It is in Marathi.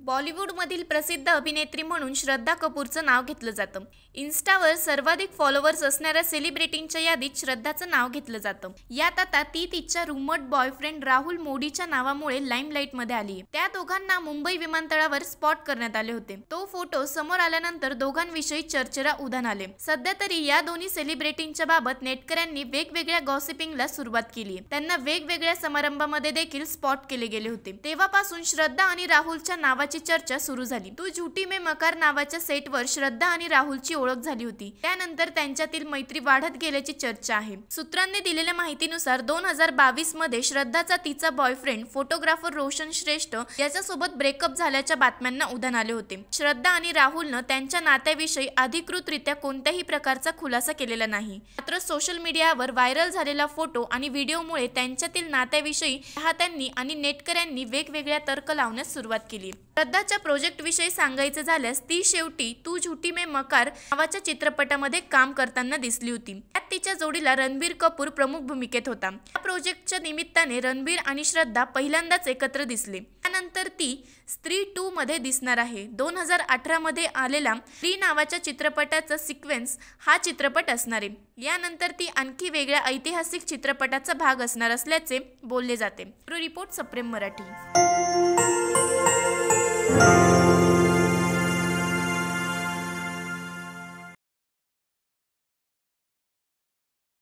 बॉलिवूडमधील प्रसिद्ध अभिनेत्री म्हणून श्रद्धा कपूरचं नाव घेतलं जातं। इन्स्टावर सर्वाधिक फॉलोअर्स असणाऱ्या सेलिब्रिटींच्या यादीत श्रद्धाचं नाव घेतलं जातं। यात आता ती तिच्या रुमर्ड बॉयफ्रेंड राहुल मोडीच्या नावामुळे लाईमलाईटमध्ये आली। त्या दोघांना मुंबई विमानतळावर स्पॉट करण्यात आले होते। तो फोटो समोर आल्यानंतर दोघांविषयी चर्चेला उधाण आले। सध्या तरी या दोन्ही सेलिब्रिटींच्या बाबत नेटकऱ्यांनी वेगवेगळ्या गॉसिपिंगला सुरुवात केली। त्यांना वेगवेगळ्या समारंभामध्ये देखील स्पॉट केले गेले होते। तेव्हापासून श्रद्धा आणि राहुलच्या नावाची चर्चा सुरू झाली। तू झूठी में मकार नावाच्या सेटवर श्रद्धा आणि राहुलची ओळख झाली होती। त्यानंतर त्यांच्यातील मैत्री वाढत गेल्याची चर्चा आहे। सूत्रांनी दिलेल्या माहितीनुसार 2022 मध्ये श्रद्धाचा तिचा बॉयफ्रेंड फोटोग्राफर रोशन श्रेष्ठ याच्यासोबत ब्रेकअप झाल्याच्या बातम्यांना उधाण आले होते। श्रद्धा आणि राहुलनं त्यांच्या नात्याविषयी अधिकृतरित्या कोणत्याही प्रकारचा खुलासा केलेला नाही। मात्र सोशल मीडियावर व्हायरल झालेला फोटो आणि व्हिडिओमुळे त्यांच्यातील नात्याविषयी चाहत्यांनी आणि नेटकऱ्यांनी वेगवेगळ्या तर्क लावण्यास सुरुवात केली। श्रद्धाच्या प्रोजेक्ट विषयी सांगायचे झाल्यास ती शेवटी तू झूठी में मकार नावाच्या चित्रपटामध्ये काम करताना दिसली होती। त्यात तिच्या जोडीला रणबीर कपूर प्रमुख भूमिकेत होता। या प्रोजेक्टच्या निमित्ताने रणबीर आणि श्रद्धा पहिल्यांदाच एकत्र दिसले। त्यानंतर ती स्त्री 2 मध्ये दिसणार आहे। 2018 मध्ये आलेला स्त्री नावाच्या चित्रपटाचा सिक्वेन्स हा चित्रपट असणार आहे। यानंतर ती आणखी वेगळ्या ऐतिहासिक चित्रपटाचा भाग असणार असल्याचे बोलले जाते। रिपोर्ट सप्रेम मराठी।